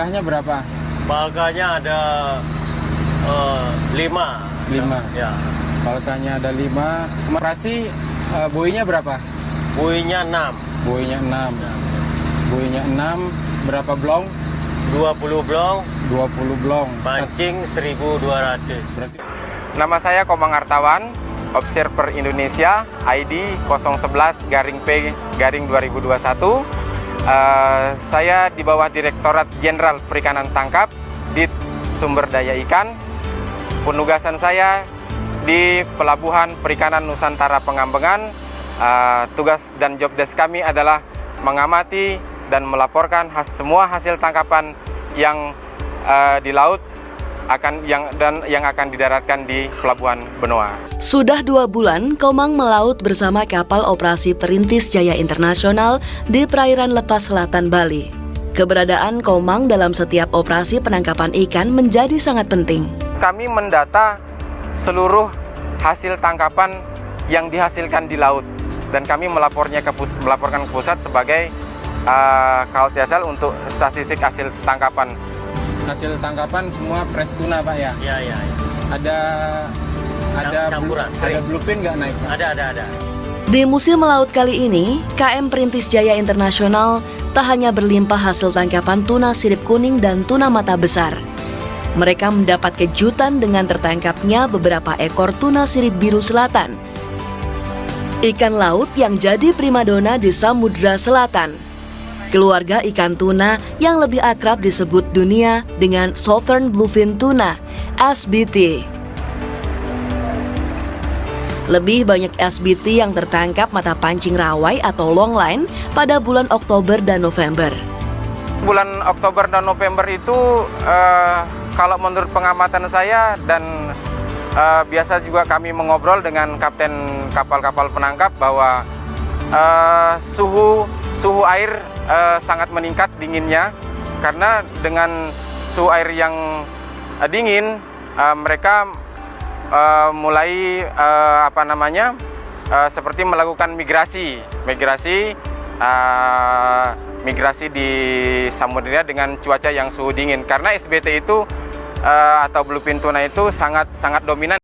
Balkahnya berapa? Balkahnya ada 5. 5. Ya. Balkahnya ada 5. Operasi buoynya berapa? Buoynya 6. Buoynya 6. Buoynya 6. Berapa blong? 20 blong. 20 blong. Pancing 1.200. Berarti... Nama saya Komang Artawan, Observer Indonesia, ID 011-P-2021. Saya di bawah Direktorat Jenderal Perikanan Tangkap, Dit Sumber Daya Ikan. Penugasan saya di Pelabuhan Perikanan Nusantara Pengambengan. Tugas dan job desk kami adalah mengamati dan melaporkan semua hasil tangkapan yang di laut yang akan didaratkan di Pelabuhan Benoa. Sudah 2 bulan, Komang melaut bersama kapal operasi Perintis Jaya Internasional di perairan Lepas Selatan, Bali. Keberadaan Komang dalam setiap operasi penangkapan ikan menjadi sangat penting. Kami mendata seluruh hasil tangkapan yang dihasilkan di laut dan kami melaporkan ke pusat sebagai Kaltiasel untuk statistik hasil tangkapan. Hasil tangkapan semua fresh tuna, Pak, ya? Iya. Ada Campuran. Ada bluefin nggak naik, Pak? Ada. Di musim laut kali ini, KM Perintis Jaya Internasional tak hanya berlimpah hasil tangkapan tuna sirip kuning dan tuna mata besar. Mereka mendapat kejutan dengan tertangkapnya beberapa ekor tuna sirip biru selatan. Ikan laut yang jadi primadona di Samudra Selatan. Keluarga ikan tuna yang lebih akrab disebut dunia dengan Southern Bluefin Tuna, SBT. Lebih banyak SBT yang tertangkap mata pancing rawai atau longline pada bulan Oktober dan November. Bulan Oktober dan November itu kalau menurut pengamatan saya dan biasa juga kami mengobrol dengan kapten kapal-kapal penangkap bahwa suhu air sangat meningkat dinginnya, karena dengan suhu air yang dingin mereka mulai seperti melakukan migrasi di samudera dengan cuaca yang suhu dingin, karena SBT itu atau bluefin tuna itu sangat dominan.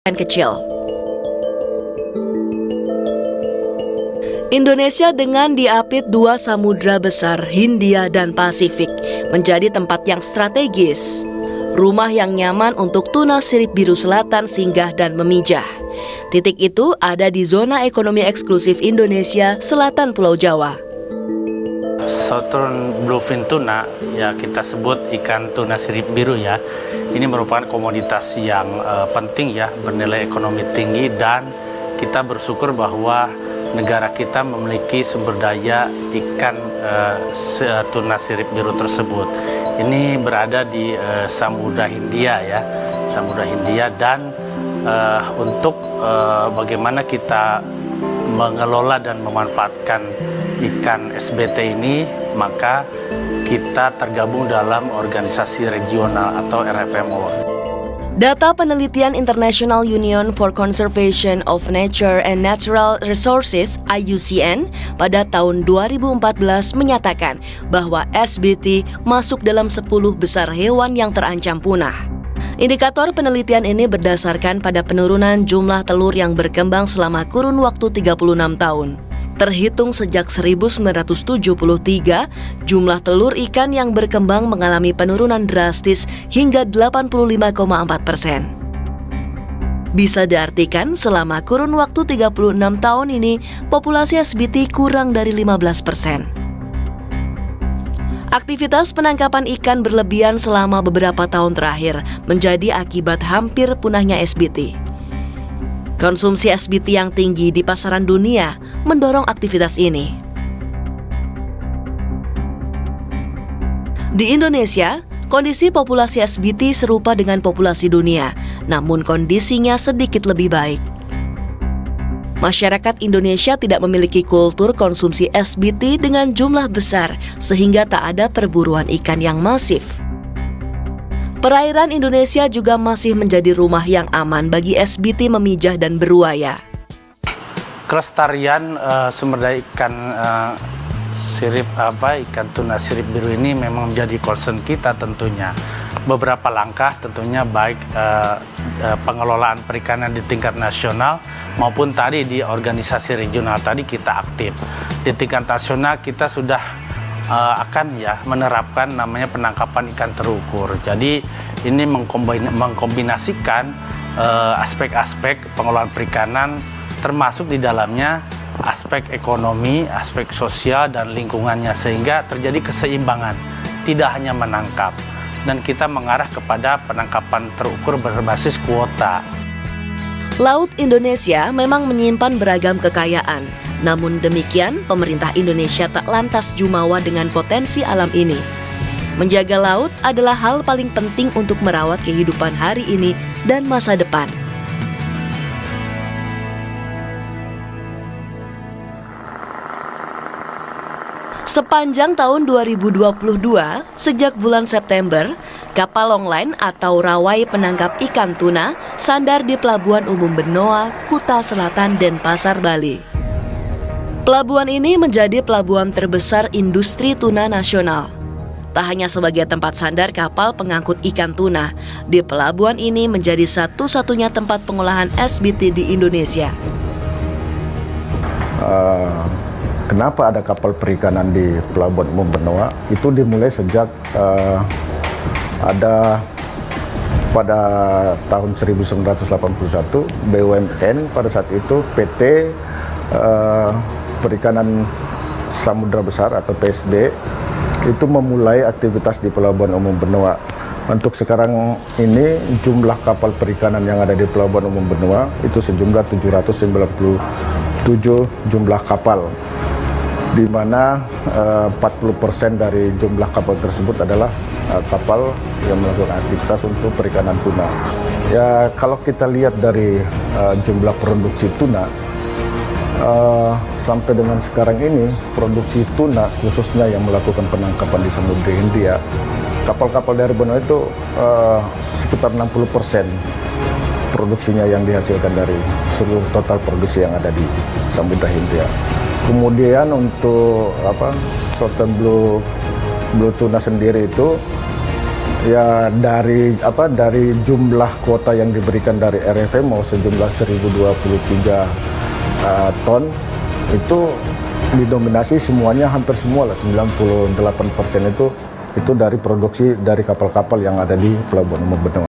Kecil. Indonesia dengan diapit 2 samudra besar, Hindia dan Pasifik, menjadi tempat yang strategis. Rumah yang nyaman untuk tuna sirip biru selatan singgah dan memijah. Titik itu ada di zona ekonomi eksklusif Indonesia, selatan Pulau Jawa. Southern Bluefin Tuna, ya kita sebut ikan tuna sirip biru ya. Ini merupakan komoditas yang penting ya, bernilai ekonomi tinggi, dan kita bersyukur bahwa negara kita memiliki sumber daya ikan tuna sirip biru tersebut. Ini berada di Samudra Hindia ya, Samudra Hindia, dan untuk bagaimana kita mengelola dan memanfaatkan ikan SBT ini, maka kita tergabung dalam organisasi regional atau RFMO. Data penelitian International Union for Conservation of Nature and Natural Resources (IUCN) pada tahun 2014 menyatakan bahwa SBT masuk dalam 10 besar hewan yang terancam punah. Indikator penelitian ini berdasarkan pada penurunan jumlah telur yang berkembang selama kurun waktu 36 tahun. Terhitung sejak 1973, jumlah telur ikan yang berkembang mengalami penurunan drastis hingga 85,4%. Bisa diartikan selama kurun waktu 36 tahun ini, populasi SBT kurang dari 15%. Aktivitas penangkapan ikan berlebihan selama beberapa tahun terakhir menjadi akibat hampir punahnya SBT. Konsumsi SBT yang tinggi di pasaran dunia mendorong aktivitas ini. Di Indonesia, kondisi populasi SBT serupa dengan populasi dunia, namun kondisinya sedikit lebih baik. Masyarakat Indonesia tidak memiliki kultur konsumsi SBT dengan jumlah besar, sehingga tak ada perburuan ikan yang masif. Perairan Indonesia juga masih menjadi rumah yang aman bagi SBT memijah dan beruaya. Kelestarian sumber daya ikan ikan tuna sirip biru ini memang menjadi concern kita tentunya. Beberapa langkah tentunya baik pengelolaan perikanan di tingkat nasional maupun tadi di organisasi regional tadi kita aktif. Di tingkat nasional kita sudah akan menerapkan namanya penangkapan ikan terukur. Jadi ini mengkombinasikan aspek-aspek pengelolaan perikanan, termasuk di dalamnya aspek ekonomi, aspek sosial dan lingkungannya, sehingga terjadi keseimbangan, tidak hanya menangkap. Dan kita mengarah kepada penangkapan terukur berbasis kuota. Laut Indonesia memang menyimpan beragam kekayaan. Namun demikian, pemerintah Indonesia tak lantas jumawa dengan potensi alam ini. Menjaga laut adalah hal paling penting untuk merawat kehidupan hari ini dan masa depan. Sepanjang tahun 2022, sejak bulan September, kapal longline atau rawai penangkap ikan tuna sandar di Pelabuhan Umum Benoa, Kuta Selatan, Denpasar, Bali. Pelabuhan ini menjadi pelabuhan terbesar industri tuna nasional. Tak hanya sebagai tempat sandar kapal pengangkut ikan tuna, di pelabuhan ini menjadi satu-satunya tempat pengolahan SBT di Indonesia. Kenapa ada kapal perikanan di Pelabuhan Umum Benoa? Itu dimulai sejak ada pada tahun 1981 BUMN pada saat itu PT Perikanan Samudra Besar atau PSB itu memulai aktivitas di Pelabuhan Umum Benoa. Untuk sekarang ini jumlah kapal perikanan yang ada di Pelabuhan Umum Benoa itu sejumlah 797 jumlah kapal, di mana 40% dari jumlah kapal tersebut adalah kapal yang melakukan aktivitas untuk perikanan tuna. Ya, kalau kita lihat dari jumlah produksi tuna sampai dengan sekarang ini, produksi tuna khususnya yang melakukan penangkapan di Samudra Hindia, kapal-kapal dari Benoa itu sekitar 60% produksinya yang dihasilkan dari seluruh total produksi yang ada di Samudra Hindia. Kemudian untuk short-term blue tuna sendiri itu ya dari jumlah kuota yang diberikan dari RFMO sejumlah 1023 ton itu didominasi semuanya, hampir semua lah, 98% itu dari produksi dari kapal-kapal yang ada di Pelabuhan Umum Benoa.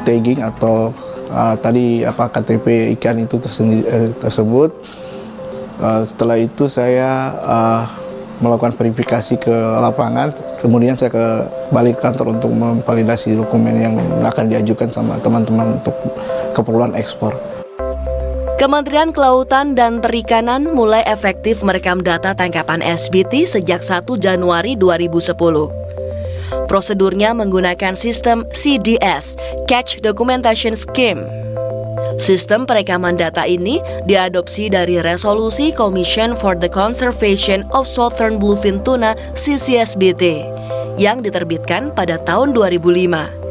tagging atau tadi KTP ikan itu tersebut. Setelah itu saya melakukan verifikasi ke lapangan, kemudian saya balik ke kantor untuk memvalidasi dokumen yang akan diajukan sama teman-teman untuk keperluan ekspor. Kementerian Kelautan dan Perikanan mulai efektif merekam data tangkapan SBT sejak 1 Januari 2010. Prosedurnya menggunakan sistem CDS, Catch Documentation Scheme. Sistem perekaman data ini diadopsi dari resolusi Commission for the Conservation of Southern Bluefin Tuna (CCSBT) yang diterbitkan pada tahun 2005.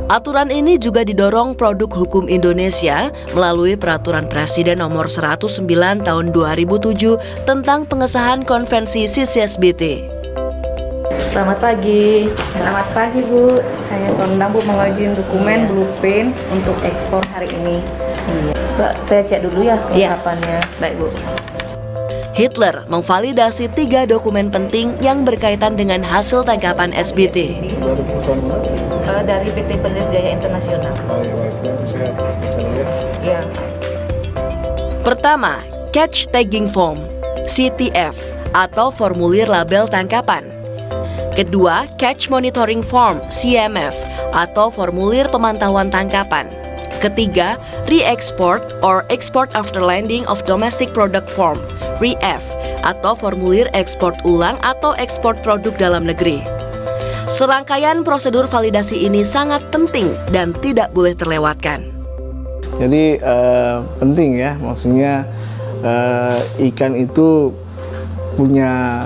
Aturan ini juga didorong Produk Hukum Indonesia melalui Peraturan Presiden Nomor 109 Tahun 2007 tentang pengesahan Konvensi CCSBT. Selamat pagi. Selamat pagi, Bu. Saya Sondang, Bu, mengajukan dokumen bluefin untuk ekspor hari ini. Mbak, saya cek dulu ya kelengkapannya. Baik, Bu. Hitler memvalidasi 3 dokumen penting yang berkaitan dengan hasil tangkapan SBT. Dari PT Perintis Jaya Internasional. Ya. Pertama, Catch Tagging Form, CTF, atau formulir label tangkapan. Kedua, Catch Monitoring Form, CMF, atau formulir pemantauan tangkapan. Ketiga, Re-Export or Export After Landing of Domestic Product Form, REF, atau formulir ekspor ulang atau ekspor produk dalam negeri. Serangkaian prosedur validasi ini sangat penting dan tidak boleh terlewatkan. Jadi penting ya, maksudnya ikan itu punya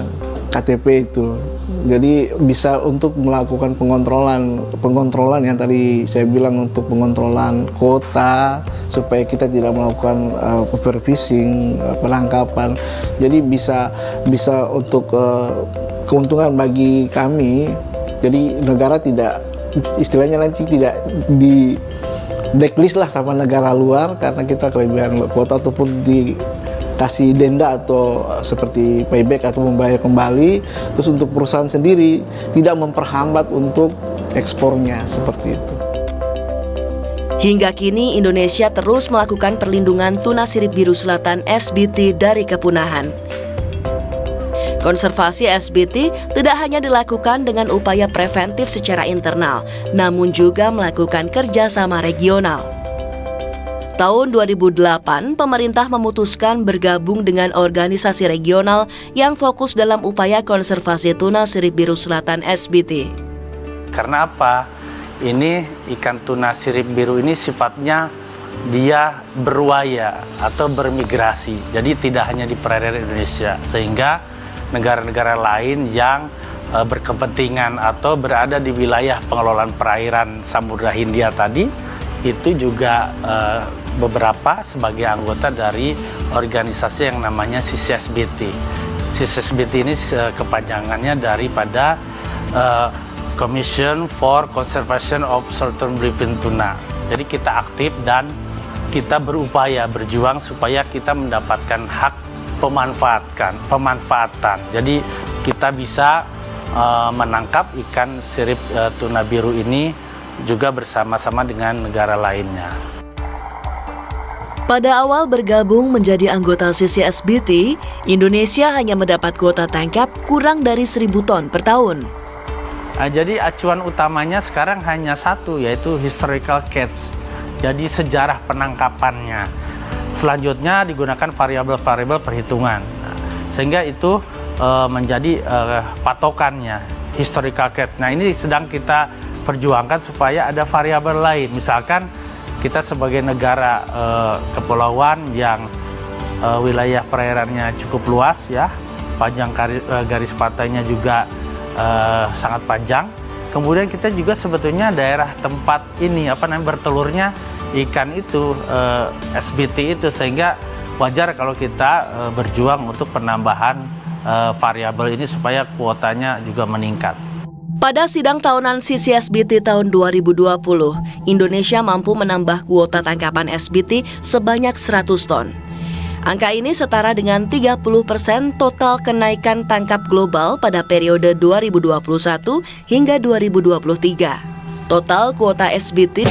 KTP itu. Jadi bisa untuk melakukan pengontrolan yang tadi saya bilang, untuk pengontrolan kuota supaya kita tidak melakukan overfishing, penangkapan. Jadi bisa untuk keuntungan bagi kami. Jadi negara tidak, istilahnya nanti tidak di blacklist lah sama negara luar karena kita kelebihan kuota ataupun dikasih denda atau seperti payback atau membayar kembali. Terus untuk perusahaan sendiri tidak memperhambat untuk ekspornya seperti itu. Hingga kini Indonesia terus melakukan perlindungan tuna sirip biru selatan SBT dari kepunahan. Konservasi SBT tidak hanya dilakukan dengan upaya preventif secara internal, namun juga melakukan kerjasama regional. Tahun 2008, pemerintah memutuskan bergabung dengan organisasi regional yang fokus dalam upaya konservasi tuna sirip biru selatan SBT. Karena apa? Ini ikan tuna sirip biru ini sifatnya dia berwaya atau bermigrasi. Jadi tidak hanya di perairan Indonesia, sehingga negara-negara lain yang berkepentingan atau berada di wilayah pengelolaan perairan Samudra Hindia tadi itu juga beberapa sebagai anggota dari organisasi yang namanya CCSBT. CCSBT ini kepanjangannya daripada Commission for Conservation of Southern Bluefin Tuna. Jadi kita aktif dan kita berupaya berjuang supaya kita mendapatkan hak pemanfaatan. Jadi kita bisa menangkap ikan sirip tuna biru ini juga bersama-sama dengan negara lainnya. Pada awal bergabung menjadi anggota CCSBT, Indonesia hanya mendapat kuota tangkap kurang dari 1.000 ton per tahun. Jadi acuan utamanya sekarang hanya satu, yaitu historical catch. Jadi sejarah penangkapannya. Selanjutnya digunakan variabel-variabel perhitungan, sehingga itu menjadi patokannya, historical catch. Nah, ini sedang kita perjuangkan supaya ada variabel lain. Misalkan kita sebagai negara kepulauan yang wilayah perairannya cukup luas ya, panjang garis pantainya juga sangat panjang. Kemudian kita juga sebetulnya daerah tempat ini bertelurnya ikan itu SBT itu, sehingga wajar kalau kita berjuang untuk penambahan variabel ini supaya kuotanya juga meningkat. Pada sidang tahunan CCSBT tahun 2020, Indonesia mampu menambah kuota tangkapan SBT sebanyak 100 ton. Angka ini setara dengan 30% total kenaikan tangkap global pada periode 2021 hingga 2023. Total kuota SBT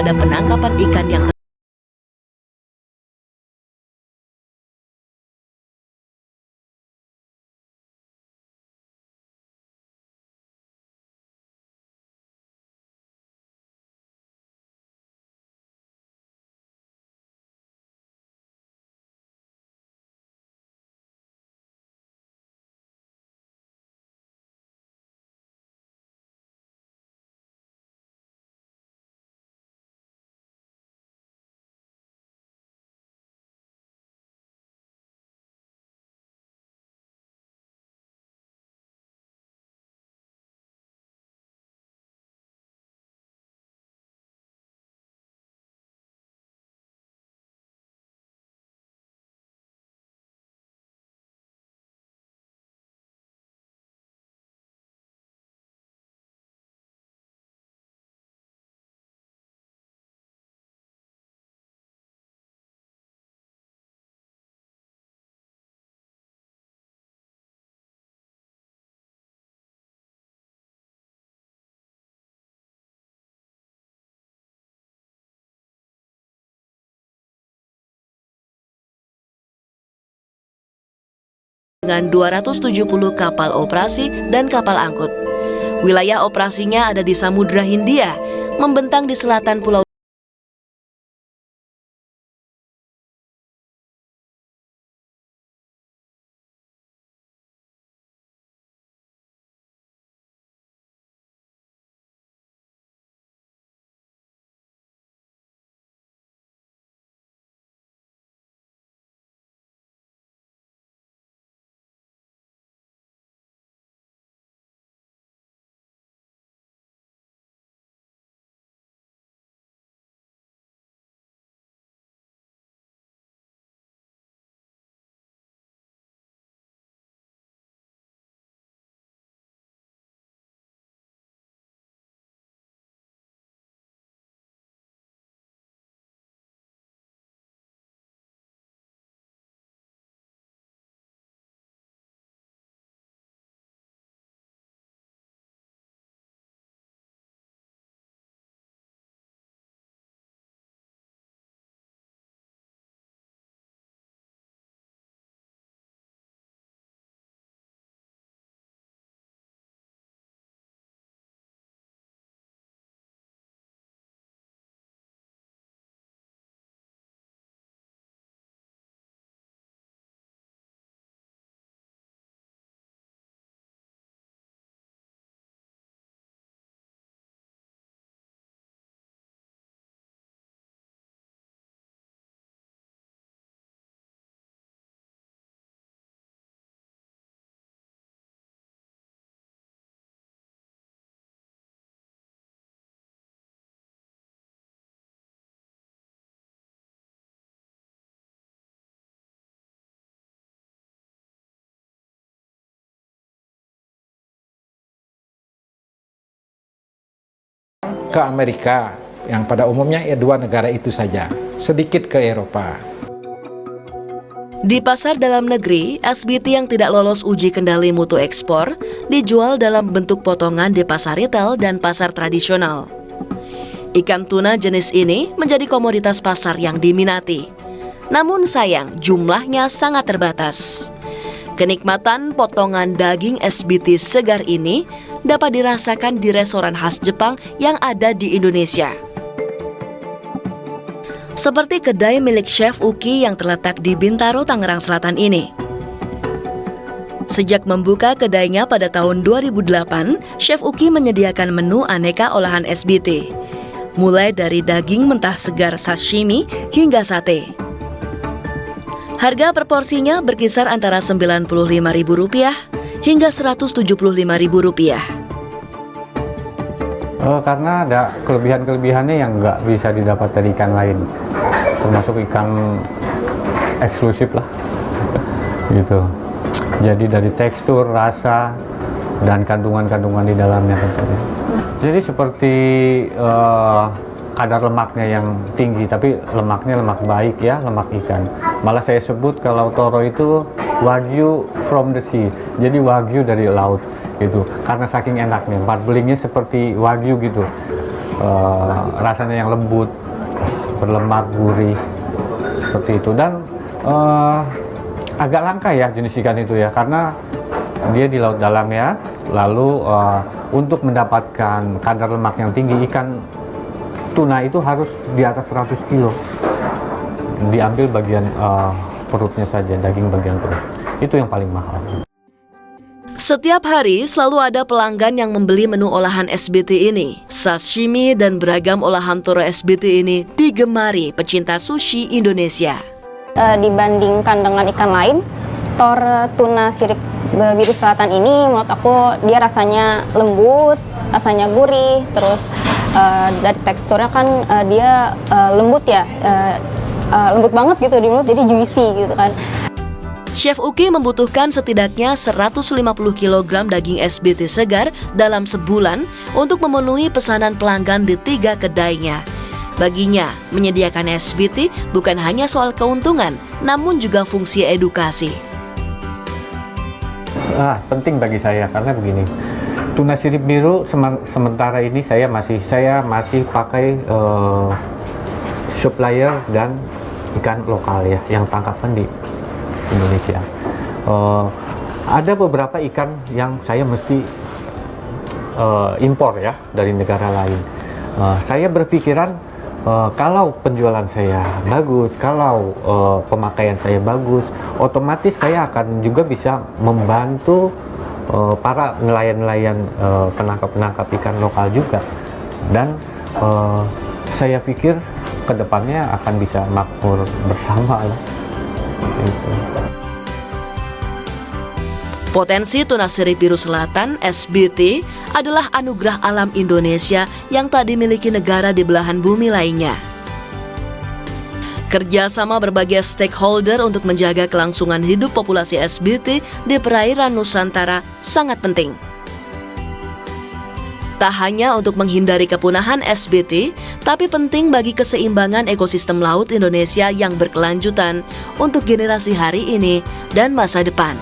pada penangkapan ikan yang dengan 270 kapal operasi dan kapal angkut. Wilayah operasinya ada di Samudra Hindia, membentang di selatan Pulau ke Amerika, yang pada umumnya ya dua negara itu saja, sedikit ke Eropa. Di pasar dalam negeri, SBT yang tidak lolos uji kendali mutu ekspor dijual dalam bentuk potongan di pasar retail dan pasar tradisional. Ikan tuna jenis ini menjadi komoditas pasar yang diminati. Namun sayang, jumlahnya sangat terbatas. Kenikmatan potongan daging SBT segar ini dapat dirasakan di restoran khas Jepang yang ada di Indonesia. Seperti kedai milik Chef Uki yang terletak di Bintaro, Tangerang Selatan ini. Sejak membuka kedainya pada tahun 2008, Chef Uki menyediakan menu aneka olahan SBT, mulai dari daging mentah segar sashimi hingga sate. Harga per porsinya berkisar antara Rp95.000 hingga Rp175.000. Karena ada kelebihan-kelebihannya yang nggak bisa didapat dari ikan lain, termasuk ikan eksklusif lah, gitu. Jadi dari tekstur, rasa, dan kandungan-kandungan di dalamnya tentunya. Jadi seperti kadar lemaknya yang tinggi, tapi lemaknya lemak baik ya, lemak ikan. Malah saya sebut kalau toro itu wagyu from the sea, jadi wagyu dari laut gitu. Karena saking enaknya, empat belingnya seperti wagyu gitu, rasanya yang lembut, berlemak, gurih, seperti itu. Dan agak langka ya jenis ikan itu ya, karena dia di laut dalam ya. Lalu untuk mendapatkan kadar lemak yang tinggi, ikan tuna itu harus di atas 100 kilo. Diambil bagian perutnya saja, daging bagian perut. Itu yang paling mahal. Setiap hari selalu ada pelanggan yang membeli menu olahan SBT ini. Sashimi dan beragam olahan toro SBT ini digemari pecinta sushi Indonesia. Dibandingkan dengan ikan lain, tuna sirip biru selatan ini menurut aku dia rasanya lembut, rasanya gurih, terus dari teksturnya kan dia lembut ya, lembut banget gitu di mulut, jadi juicy gitu kan. Chef Uki membutuhkan setidaknya 150 kg daging SBT segar dalam sebulan untuk memenuhi pesanan pelanggan di 3 kedainya. Baginya, menyediakan SBT bukan hanya soal keuntungan, namun juga fungsi edukasi. Penting bagi saya karena begini, tuna sirip biru sementara ini saya masih pakai supplier dan ikan lokal ya, yang tangkapan di Indonesia. ada beberapa ikan yang saya mesti impor ya dari negara lain. Saya berpikiran kalau penjualan saya bagus, kalau pemakaian saya bagus, otomatis saya akan juga bisa membantu para nelayan-nelayan penangkap-penangkap ikan lokal juga. Dan saya pikir kedepannya akan bisa makmur bersama lah. Gitu. Potensi tuna sirip biru selatan (SBT) adalah anugerah alam Indonesia yang tak dimiliki negara di belahan bumi lainnya. Kerjasama berbagai stakeholder untuk menjaga kelangsungan hidup populasi SBT di perairan Nusantara sangat penting. Tak hanya untuk menghindari kepunahan SBT, tapi penting bagi keseimbangan ekosistem laut Indonesia yang berkelanjutan untuk generasi hari ini dan masa depan.